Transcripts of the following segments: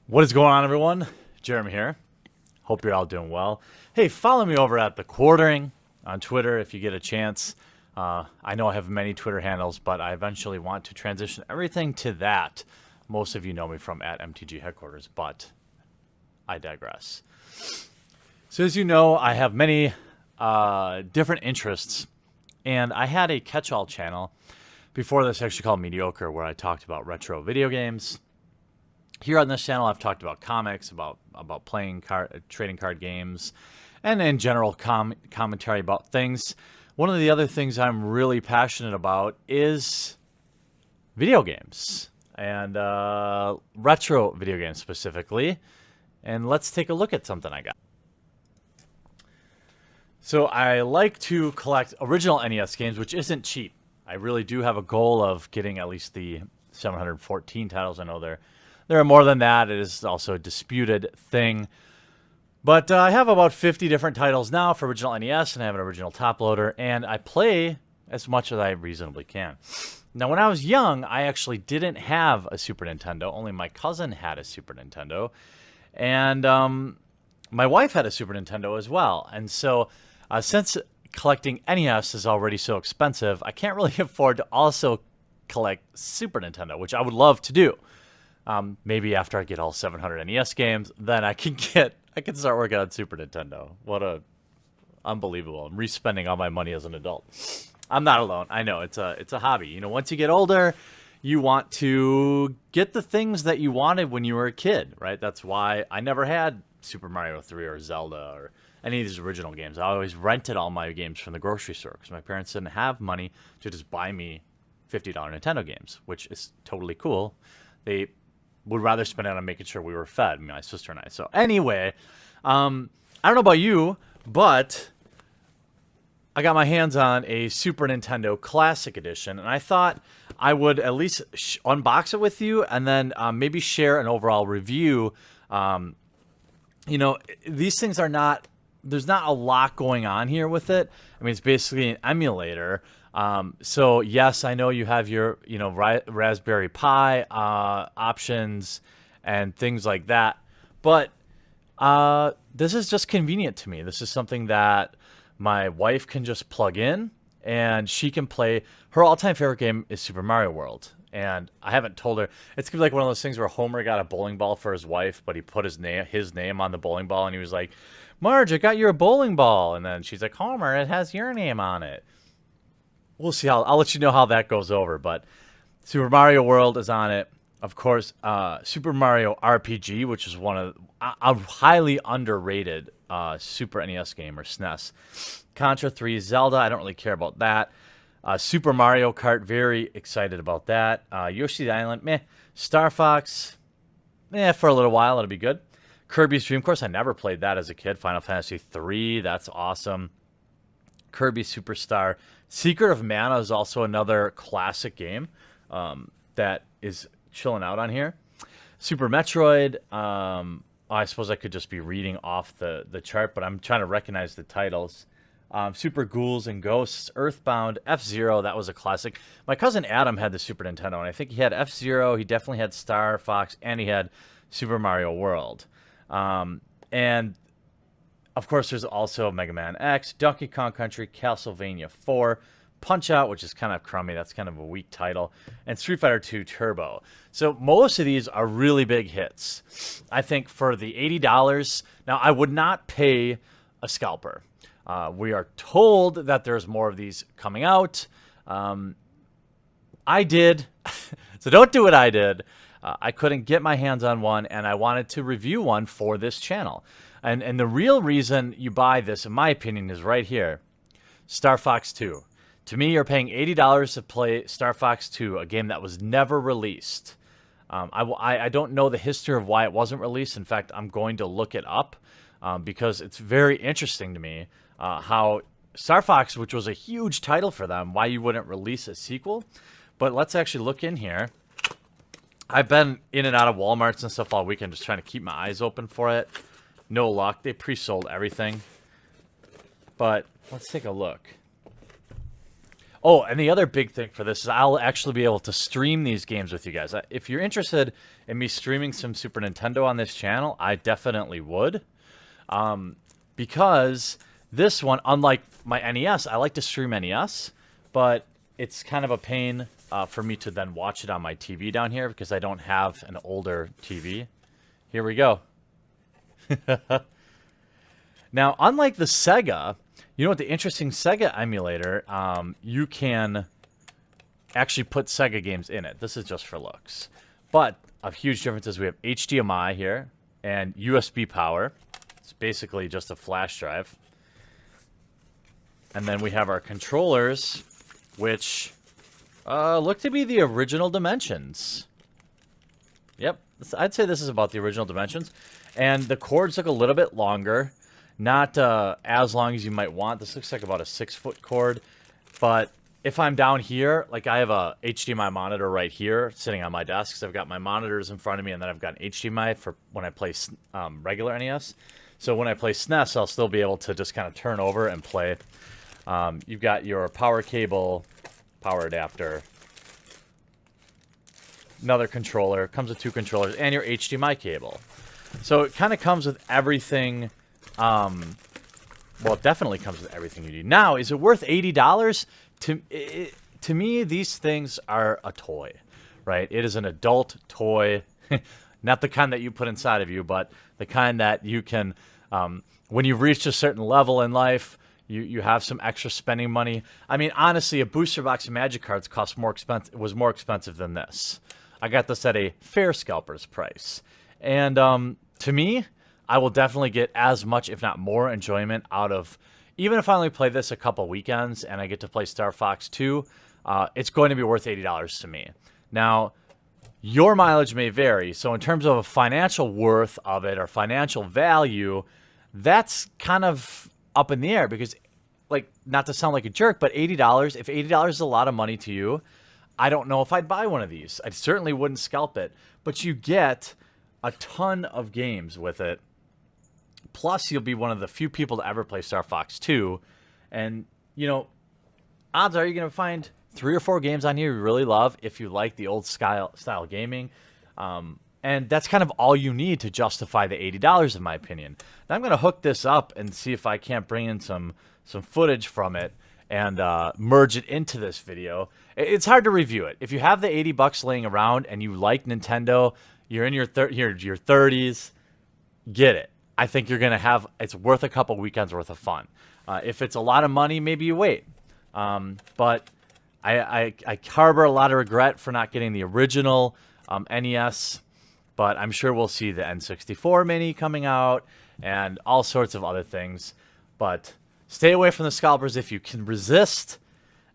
What is going on, everyone? Jeremy here. Hope you're all doing well. Hey, follow me over at The Quartering on Twitter if you get a chance. I know I have many Twitter handles, but I eventually want to transition everything to that. Most of you know me from at MTG headquarters, but I digress. So as you know, I have many different interests, and I had a catch-all channel before this, actually called Mediocre, where I talked about retro video games. Here on this channel, I've talked about comics, about playing trading card games, and in general commentary about things. One of the other things I'm really passionate about is video games, and retro video games specifically. And let's take a look at something I got. So I like to collect original NES games, which isn't cheap. I really do have a goal of getting at least the 714 titles. I know there are more than that. It is also a disputed thing. But I have about 50 different titles now for original NES, and I have an original top loader, and I play as much as I reasonably can. Now, when I was young, I actually didn't have a Super Nintendo. Only my cousin had a Super Nintendo. And my wife had a Super Nintendo as well. And so since collecting NES is already so expensive, I can't really afford to also collect Super Nintendo, which I would love to do. Maybe after I get all 700 NES games, then I can start working on Super Nintendo. Unbelievable. I'm re-spending all my money as an adult. I'm not alone. I know it's a hobby. You know, once you get older, you want to get the things that you wanted when you were a kid, right? That's why I never had Super Mario 3 or Zelda or any of these original games. I always rented all my games from the grocery store because my parents didn't have money to just buy me $50 Nintendo games, which is totally cool. They would rather spend it on making sure we were fed, my sister and I. So anyway, I don't know about you, but I got my hands on a Super Nintendo Classic Edition, and I thought I would at least unbox it with you and then maybe share an overall review. You know, these things are not, there's not a lot going on here with it. I mean, it's basically an emulator. So yes, I know you have your, Raspberry Pi options and things like that, but this is just convenient to me. This is something that my wife can just plug in and she can play. Her all-time favorite game is Super Mario World, and I haven't told her. It's gonna be like one of those things where Homer got a bowling ball for his wife, but he put his name on the bowling ball, and he was like, "Marge, I got you a bowling ball," and then she's like, "Homer, it has your name on it." We'll see how, I'll let you know how that goes over, but Super Mario World is on it. Of course, Super Mario RPG, which is one of a highly underrated Super NES game, or SNES. Contra 3, Zelda, I don't really care about that. Super Mario Kart, very excited about that. Yoshi's Island, meh. Star Fox, for a little while, it'll be good. Kirby's Dream Course, I never played that as a kid. Final Fantasy 3, that's awesome. Kirby Superstar. Secret of Mana is also another classic game that is chilling out on here. Super Metroid. I suppose I could just be reading off the chart, but I'm trying to recognize the titles. Super Ghouls and Ghosts. Earthbound. F-Zero, that was a classic. My cousin Adam had the Super Nintendo, and I think he had F-Zero. He definitely had Star Fox, and he had Super Mario World. And of course, there's also Mega Man X, Donkey Kong Country, Castlevania 4, Punch-Out, which is kind of crummy. That's kind of a weak title. And Street Fighter 2 Turbo. So most of these are really big hits. I think for the $80, now I would not pay a scalper. We are told that there's more of these coming out. I did. So don't do what I did. I couldn't get my hands on one, and I wanted to review one for this channel. And the real reason you buy this, in my opinion, is right here. Star Fox 2. To me, you're paying $80 to play Star Fox 2, a game that was never released. I don't know the history of why it wasn't released. In fact, I'm going to look it up because it's very interesting to me how Star Fox, which was a huge title for them, why you wouldn't release a sequel. But let's actually look in here. I've been in and out of Walmarts and stuff all weekend just trying to keep my eyes open for it. No luck. They pre-sold everything. But let's take a look. Oh, and the other big thing for this is I'll actually be able to stream these games with you guys. If you're interested in me streaming some Super Nintendo on this channel, I definitely would. Because this one, unlike my NES, I like to stream NES, but it's kind of a pain for me to then watch it on my TV down here because I don't have an older TV. Here we go. Now, unlike the Sega, you know what the interesting Sega emulator, you can actually put Sega games in it. This is just for looks. But a huge difference is we have HDMI here and USB power. It's basically just a flash drive. And then we have our controllers, which look to be the original dimensions. Yep, I'd say this is about the original dimensions. And the cords look a little bit longer. Not as long as you might want. This looks like about a 6-foot cord. But if I'm down here, like I have a HDMI monitor right here sitting on my desk. So I've got my monitors in front of me, and then I've got an HDMI for when I play regular NES. So when I play SNES, I'll still be able to just kind of turn over and play. You've got your power cable, power adapter, another controller. Comes with 2 controllers, and your HDMI cable. So it kind of comes with everything. Well, it definitely comes with everything you need. Now, is it worth $80? To me, these things are a toy, right? It is an adult toy. Not the kind that you put inside of you, but the kind that you can, when you've reached a certain level in life, you have some extra spending money. I mean, honestly, a booster box of Magic cards was more expensive than this. I got this at a fair scalper's price. And to me, I will definitely get as much, if not more, enjoyment out of, even if I only play this a couple weekends and I get to play Star Fox 2, it's going to be worth $80 to me. Now, your mileage may vary, so in terms of a financial worth of it or financial value, that's kind of up in the air because, like, not to sound like a jerk, but $80, if $80 is a lot of money to you, I don't know if I'd buy one of these. I certainly wouldn't scalp it, but you get a ton of games with it. Plus, you'll be one of the few people to ever play Star Fox 2. And, you know, odds are you're going to find 3 or 4 games on here you really love if you like the old style gaming. And that's kind of all you need to justify the $80, in my opinion. Now, I'm going to hook this up and see if I can't bring in some footage from it and merge it into this video. It's hard to review it. If you have the $80 laying around and you like Nintendo, you're in your 30s, get it. I think you're going to have, it's worth a couple weekends worth of fun. If it's a lot of money, maybe you wait. But I harbor a lot of regret for not getting the original NES, but I'm sure we'll see the N64 Mini coming out and all sorts of other things. But stay away from the scalpers if you can resist,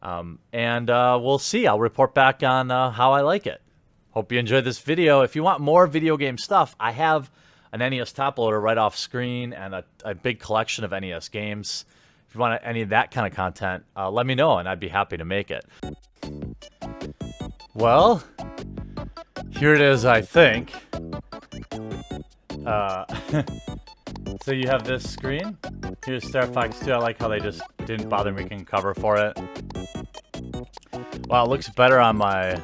and we'll see. I'll report back on how I like it. Hope you enjoyed this video. If you want more video game stuff, I have an NES top loader right off screen and a big collection of NES games. If you want any of that kind of content, let me know and I'd be happy to make it. Well, here it is, I think. So you have this screen. Here's Star Fox 2. I like how they just didn't bother making a cover for it. Wow, it looks better on my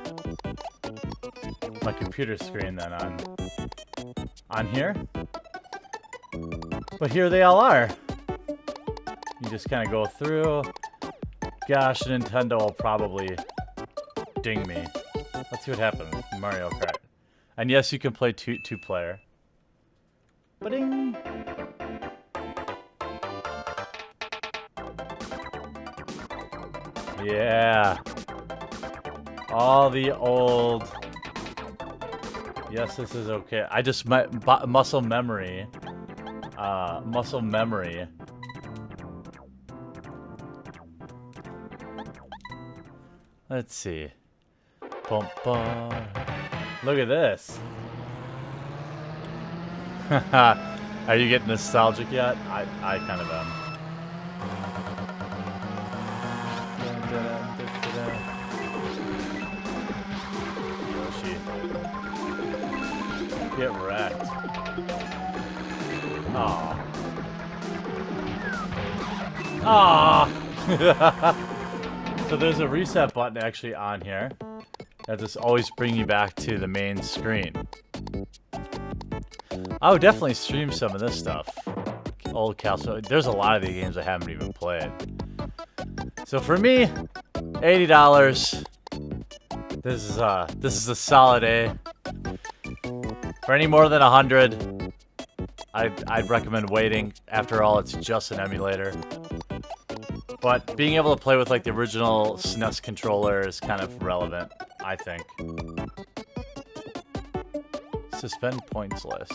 computer screen than on here. But here they all are. You just kind of go through. Gosh, Nintendo will probably ding me. Let's see what happens. Mario Kart. And yes, you can play two-player. Ba-ding! Yeah. All the old... Yes, this is okay. I just muscle memory. Muscle memory. Let's see. Bum, bum. Look at this. Are you getting nostalgic yet? I kind of am. Yoshi. Get wrecked. Aw. Aw. So there's a reset button actually on here. That just always bring you back to the main screen. I would definitely stream some of this stuff. Old Castle. There's a lot of the games I haven't even played. So for me, $80. This is a solid A. For any more than 100, I'd recommend waiting. After all, it's just an emulator. But being able to play with like the original SNES controller is kind of relevant, I think. Suspend points list.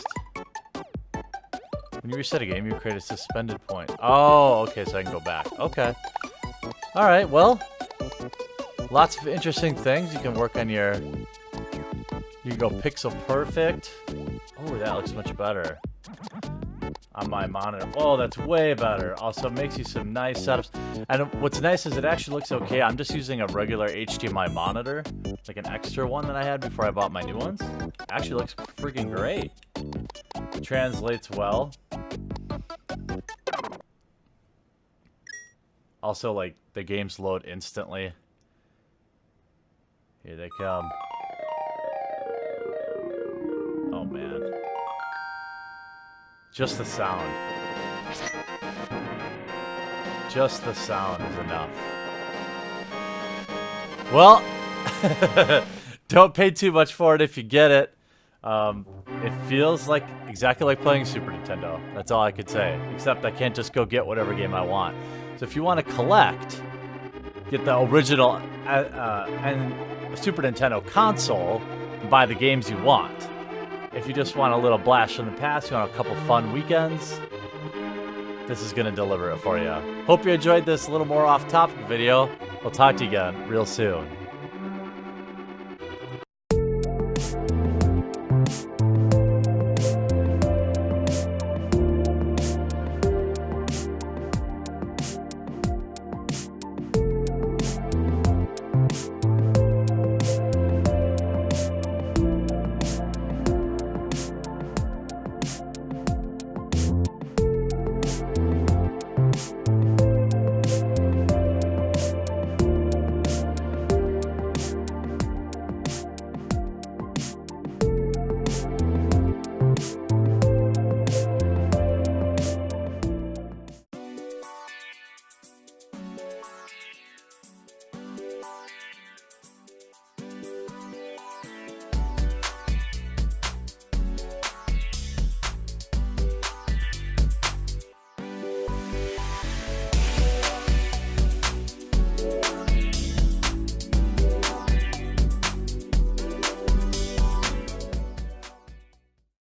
When you reset a game, you create a suspended point. Oh, okay, so I can go back. Okay. Alright, well, lots of interesting things. You can work on your... You can go pixel perfect. Oh, that looks much better on my monitor. Oh, that's way better. Also makes you some nice setups. And what's nice is it actually looks okay. I'm just using a regular HDMI monitor, like an extra one that I had before I bought my new ones. Actually looks freaking great. Translates well. Also, like, the games load instantly. Here they come. Oh, man. Just the sound. Just the sound is enough. Well, don't pay too much for it if you get it. It feels like exactly like playing Super Nintendo. That's all I could say. Except I can't just go get whatever game I want. So if you want to collect, get the original and Super Nintendo console, and buy the games you want. If you just want a little blast from the past, you want a couple fun weekends, this is going to deliver it for you. Hope you enjoyed this little more off-topic video. We'll talk to you again real soon.